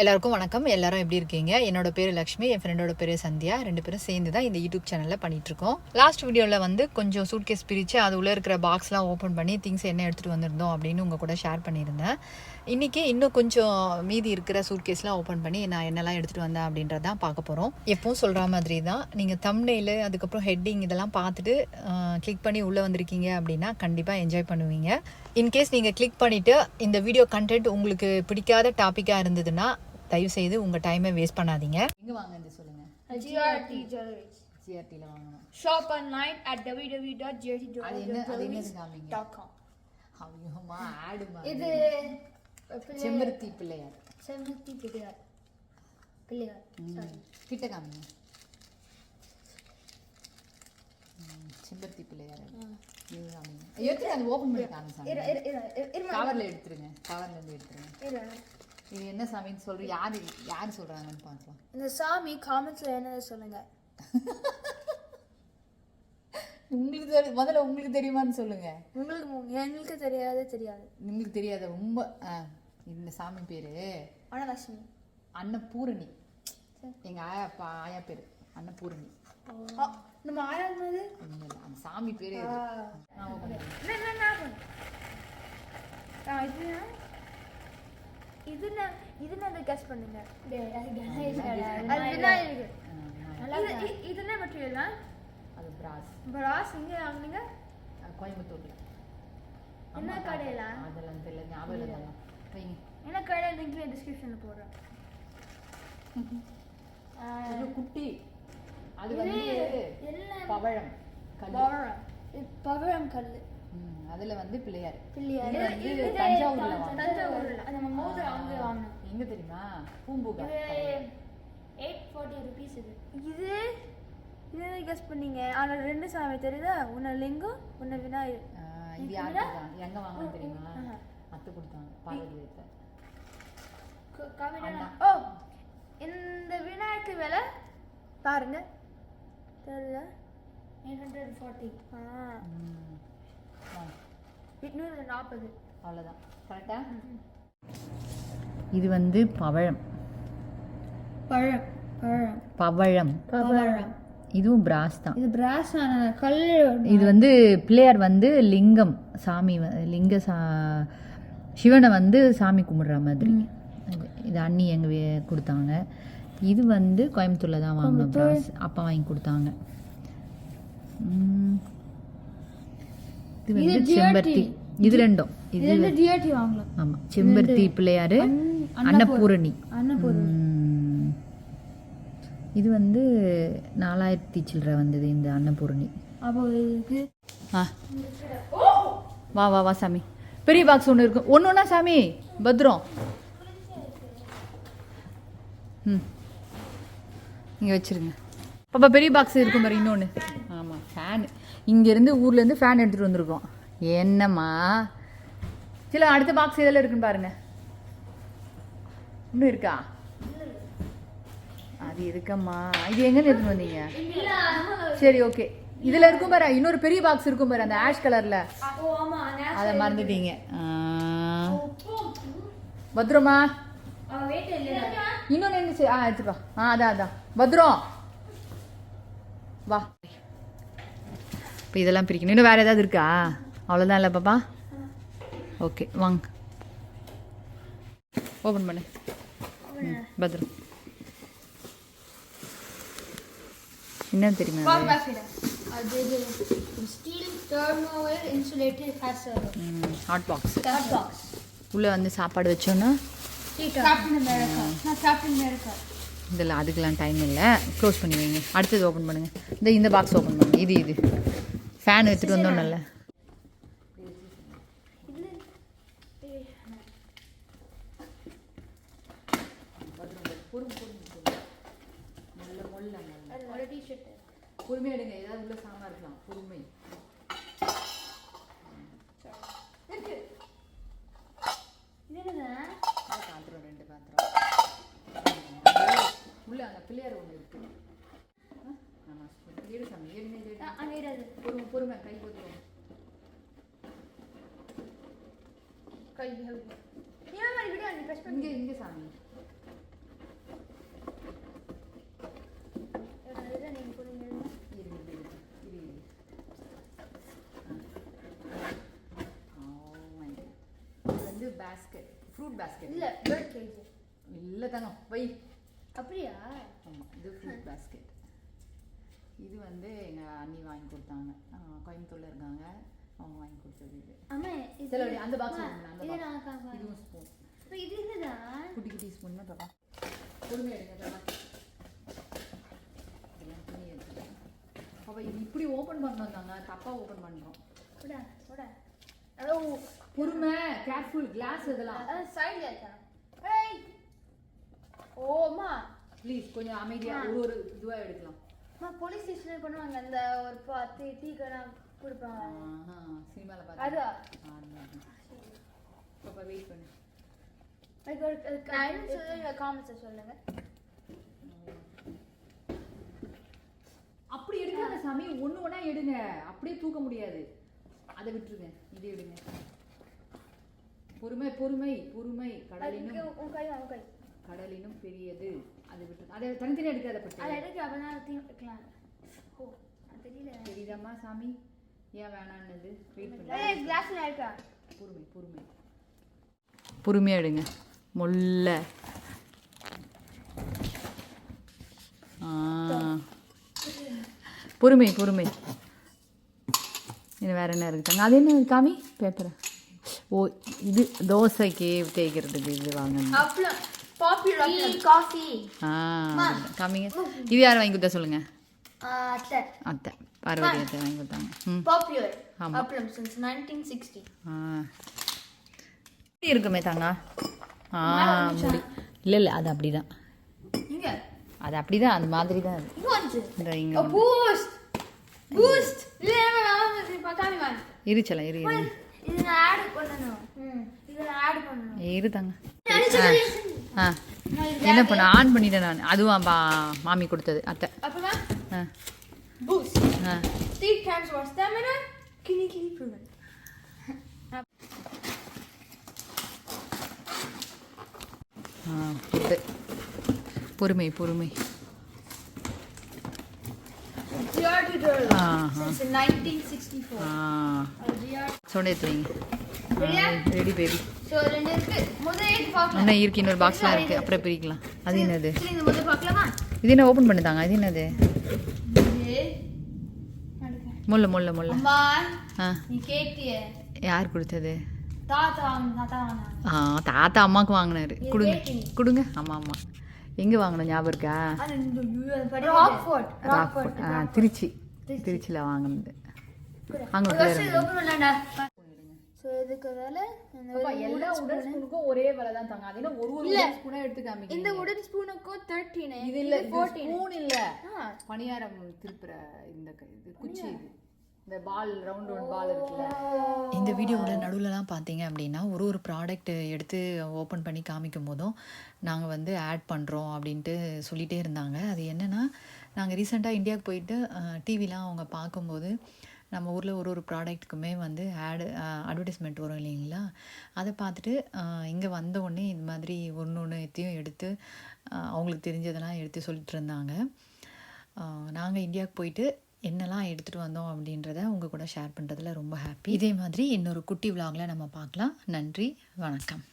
எல்லாருக்கும் வணக்கம். எல்லாரும் எப்படி இருக்கீங்க? என்னோட பேர் லக்ஷ்மி, என் ஃப்ரெண்டோட பேர் சந்தியா. ரெண்டு பேரும் சேர்ந்து தான் இந்த யூடியூப் சேனலில் பண்ணிட்டு இருக்கோம். லாஸ்ட் வீடியோவில் வந்து கொஞ்சம் சூட்கேஸ் பிரித்து அது உள்ள இருக்கிற பாக்ஸ்லாம் ஓப்பன் பண்ணி திங்ஸ் என்ன எடுத்துகிட்டு வந்திருந்தோம் அப்படின்னு உங்கள் கூட ஷேர் பண்ணியிருந்தேன். இன்றைக்கி இன்னும் கொஞ்சம் மீதி இருக்கிற சூட்கேஸ்லாம் ஓப்பன் பண்ணி நான் என்னெல்லாம் எடுத்துகிட்டு வந்தேன் அப்படின்றதான் பார்க்க போகிறோம். எப்பவும் சொல்கிற மாதிரி தான் நீங்கள் தம்ப்நெயில் அதுக்கப்புறம் ஹெட்டிங் இதெல்லாம் பார்த்துட்டு கிளிக் பண்ணி உள்ளே வந்திருக்கீங்க அப்படின்னா கண்டிப்பாக என்ஜாய் பண்ணுவீங்க. இன்கேஸ் நீங்கள் கிளிக் பண்ணிவிட்டு இந்த வீடியோ கண்டென்ட் உங்களுக்கு பிடிக்காத டாப்பிக்காக இருந்ததுன்னா தயவு செய்து உங்கள் டைமை வேஸ்ட் பண்ணாதீங்க. எங்கே வாங்க சொல்லுங்கள். GRTல வாங்கணும். Shop online at www.grtjewelry.com. அம்மா ஆடுமா. இது செம்பருத்தி பிள்ளையார். செம்பருத்தி பிள்ளையார். கிட்ட காமிங்க. செம்பருத்தி பிள்ளையார். இது காமிங்க. எடுத்து அது ஓபன் பண்ணி காமிங்க. கவர்ல எடுத்துருங்க. கவர்ல இருந்து எடுத்துருங்க. இது என்ன சாமின்னு சொல்ற யார் சொல்றாங்கன்னு பார்க்கலாம். இந்த சாமி காமெண்ட்ஸ்ல என்ன சொல்லுங்க. உங்களுக்கு முதல்ல உங்களுக்கு தெரியுமான்னு சொல்லுங்க. எங்களுக்கு தெரியாது. உங்களுக்கு தெரியாத ரொம்ப இந்த சாமி பேரு லக்ஷ்மி அன்னபூரணி. எங்க ஆயா பேரு அன்னபூரணி. நம்ம ஆயா மாதிரி அந்த சாமி பேரு இது நான் கெஸ் பண்ணுங்க. இது என்ன மெட்டீரியல்? அது பிராஸ். இங்க வாங்குனீங்க கோயம்புத்தூர்ல. என்ன கடையில? அதெல்லாம் தெரியல, ஞாபகம் இல்ல. என்ன கடை லிங்க் டிஸ்கிரிப்ஷன்ல போடுறேன். இது குட்டி. அது வந்து பவழம் கல். அதுல வந்து பிள்ளையார். இது தஞ்சாவூர்ல நம்ம மோதிரம் அங்க வாங்குனோம். எங்க தெரியுமா? பூம்புகா. 840 rupees இது கெஸ் பண்ணீங்க. ஆனா ரெண்டு சாமி தெரியுதா? உன்ன லிங்கம், உன்ன விநாயகர். இது யாரு எங்க வாங்குனது தெரியுமா? அத்தை கொடுத்தாங்க பார்வதியத்தை. ஓ இந்த விநாயகர் விலை பாருங்க தெரியுதா? 840. 840. அவ்வளோதான். கரெக்டா? இது வந்து பவழம். இதுவும் பிராஸ் தான். இது பிராஸ் கல். இது வந்து பிள்ளையார் வந்து லிங்கம் சாமி சிவனை வந்து சாமி கும்பிடுற மாதிரி. இது அண்ணி எங்க கொடுத்தாங்க. இது வந்து கோயம்புத்தூர்ல தான் வாங்கின பிராஸ். அப்பா வாங்கி கொடுத்தாங்க. இது வந்து செம்பருத்தி. இது ரெண்டும் டிஆர்டி வாங்கலாம். ஆமா, செம்பருத்தி பிள்ளையாரு அன்னபூரணி. இது வந்து 4000 சில்லற வந்தது இந்த அன்னபூரணி. வா சாமி. பெரிய பாக்ஸ் ஒன்று இருக்கும். ஒன்றுனா சாமி பத்ரம். இங்கே வச்சிருங்க பாப்பா. பெரிய பாக்ஸ் இருக்கும் பாரு. இன்னொன்று ஆமாம், ஃபேனு. இங்கேருந்து ஊர்லேருந்து ஃபேன் எடுத்துகிட்டு வந்திருக்கோம். என்னம்மா சில அடுத்த பாக்ஸ் இதெல்லாம் இருக்குன்னு பாருங்க. இன்னும் இருக்கா? அது இருக்கம்மா. இது எங்கன்னு எடுத்துட்டு வந்தீங்க? சரி, ஓகே. இதுல இருக்கும் பாரு, இன்னொரு பெரிய பாக்ஸ் இருக்கும் பாரு, அந்த ஆஷ் கலர்ல. அதை மறந்துட்டீங்க. பத்ரமா இன்னொன்னு என்ன? எடுத்துப்பா. அதான் பத்ரம். வா. இப்போ இதெல்லாம் பிரிக்கணும். இன்னும் வேறு ஏதாவது இருக்கா? அவ்வளோதான் இல்லை பாப்பா? ஓகே, வாங்க ஓப்பன் பண்ணு. பத்ரம். என்ன தெரியுமா? Hot box. உள்ளே வந்து சாப்பாடு வச்சோன்னா இதில் அதுக்கெல்லாம் டைம் இல்லை. க்ளோஸ் பண்ணி வைங்க. அடுத்தது ஓப்பன் பண்ணுங்கள். இந்த பாக்ஸ் ஓப்பன் பண்ணுங்க. இது ஃபேன் எடுத்துகிட்டு வந்தோம். நல்ல பொறுமை எடுங்க. ஏதாவது உள்ள சாமான் இருக்கலாம். பொறுமை. பாத்திரம் 2 பாத்திரம் உள்ள. அந்த பிள்ளையார் ஒன்று இருக்கு. பொறுமை. கை போட்டுருவோம். கை இங்கே சாமி ஃப்ரூட் பேஸ்கெட். இல்ல பேர்ட் கேஜ். இல்ல தங்கம் வை. அப்படியா? ஆமா இது ஃப்ரூட் பேஸ்கெட். இது வந்து எங்க அண்ணி வாங்கி கொடுத்தாங்க. கோயம்புத்தூர்ல இருக்காங்க. அவங்க வாங்கி கொடுத்தது இது. அம்மா இதல அந்த பாக்ஸ் இருக்குல அந்த இது பாக்ஸ். நான் காணேன். இது ஸ்பூன். அப்ப இது என்னடா? குட்டி குட்டி ஸ்பூன் தான் பாப்பா. பொறுமையா எடுங்க பாப்பா. இதெல்லாம் துணி எடுத்து. பாப்பா இது இப்படி ஓபன் பண்ணனும் தாங்க. தப்பா ஓபன் பண்றோம். போடா போடா. அதோ பொறுமை கேர்ஃபுல் கிளாஸ் இதெல்லாம். சைடுல இருக்கா? ஏய். ஓமா ப்ளீஸ் கொஞ்சம் அமைதியா ஒரு இதுவா எடுக்கலாம். அம்மா போலீஸ் ஸ்டேஷன்ல பண்ணுவாங்க அந்த ஒரு டீ கடை கொடுப்பாங்க. சினிமால பாத்து. அது பாப்பா வெயிட் பண்ணு. நான் சொல்லுங்க காமெண்ட்ஸ் சொல்லுங்க. அப்படி எடுக்காத சாமி ஒண்ணு ஒண்ணா எடுங்க. அப்படியே தூக்க முடியாது. அதை விட்டுருங்க. இதை எடுங்க. பொறுமை பொறுமை பொறுமை. கடலினும் பெரியது. அதை விட்டுருங்க. அதை தனித்தனியா எடுக்காத பட்டு. அதை எடுக்க அப்பதான் வைக்கலாம். ஓ தெரியல. தெரியுதாம்மா சாமி ஏன் வேணான்னது? வெயிட் பண்ணு. ஏய் கிளாஸ்ல இருக்கா? பொறுமை பொறுமை. பொறுமையா எடுங்க. முல்ல பொறுமை பொறுமை. இது வேற என்ன இருக்குங்க? அது என்ன காமி பேப்பர்? ஓ இது தோசைக்கு தேய்க்கிறதுக்கு இது வாங்கணும். அப்பளம் பாப்புலர் காஃபி. காமிங்க. இது யார் வாங்கி கொடுத்தா சொல்லுங்க? அத்தை. அத்தை பார்வதி அத்தை வாங்கி கொடுத்தாங்க. பாப்புலர் அப்பளம் since 1960. இருக்குமே தாங்க. முடி இல்லை அது அப்படிதான். அது அப்படிதான் அந்த மாதிரி தான் அது. இந்த இங்க பூஸ்ட் பூஸ்ட் இருச்சலாம் இரு இரு. இது நான் ஆட் பண்ணனும். இது நான் ஆட் பண்ணனும். இரு தாங்க. என்ன பண்ண ஆன் பண்ணிட்டேன் நான். அதுவும் மாமி கொடுத்தது அத்தை. அப்பமா boost 3 times more stamina. Clinically proven. பொறுமை பொறுமை. Since 1964. சொன்னே தெரியுங்க. Ready baby. சோ ரெண்டு இருக்கு. முதல்ல எடுத்து பார்க்கலாம். இன்னும் இருக்கு இன்னொரு பாக்ஸ்ல இருக்கு. அப்புறம் பிரிக்கலாம். அது என்னது? சரி இந்த முதல்ல பார்க்கலாமா? இது என்ன ஓபன் பண்ணுதாங்க? இது என்னது? இது முல்ல முல்ல முல்ல. அம்மா நீ கேட்டியே. யார் கொடுத்தது? தாத்தா தாத்தா அம்மாக்கு வாங்கினாரு. கொடுங்க கொடுங்க. ஆமா ஆமா. எங்க வாங்கணும் ஞாபகம் இருக்கா? திருச்சி. திருச்சியில வாங்கினது. எல்லா உடன் ஸ்பூனுக்கும் ஒரே விலை தான் தாங்க. அது ஒரு உடன் ஸ்பூனா எடுத்து காமிங்க. இந்த உடன் ஸ்பூனுக்கும் 13. இது இல்ல 14 ஸ்பூன் இல்ல. பணியாரம் திருப்புற இந்த இது குச்சி இது. இந்த பால் ரவுண்ட் ரவுண்ட் பால் இருக்குல்ல. இந்த வீடியோவோட நடுவுலலாம் பார்த்தீங்க அப்படின்னா ஒரு ப்ராடக்ட் எடுத்து ஓப்பன் பண்ணி காமிக்கும் போதும் நாங்கள் வந்து ஆட் பண்ணுறோம் அப்படின்ட்டு சொல்லிகிட்டே இருந்தாங்க. அது என்னென்னா நாங்கள் ரீசெண்டாக இந்தியாவுக்கு போயிட்டு டிவிலாம் அவங்க பார்க்கும்போது நம்ம ஊரில் ஒரு ப்ராடக்ட்டுக்குமே வந்து அட்வர்டைஸ்மெண்ட் வரும் இல்லைங்களா? அதை பார்த்துட்டு இங்கே வந்த உடனே இது மாதிரி ஒன்றுத்தையும் எடுத்து அவங்களுக்கு தெரிஞ்சதெல்லாம் எடுத்து சொல்லிட்டு இருந்தாங்க. நாங்கள் இந்தியாவுக்கு போயிட்டு என்னெல்லாம் எடுத்துகிட்டு வந்தோம் அப்படின்றத உங்கள் கூட ஷேர் பண்ணுறதுல ரொம்ப ஹாப்பி. இதே மாதிரி இன்னொரு குட்டி விலாகில் நம்ம பார்க்கலாம். நன்றி, வணக்கம்.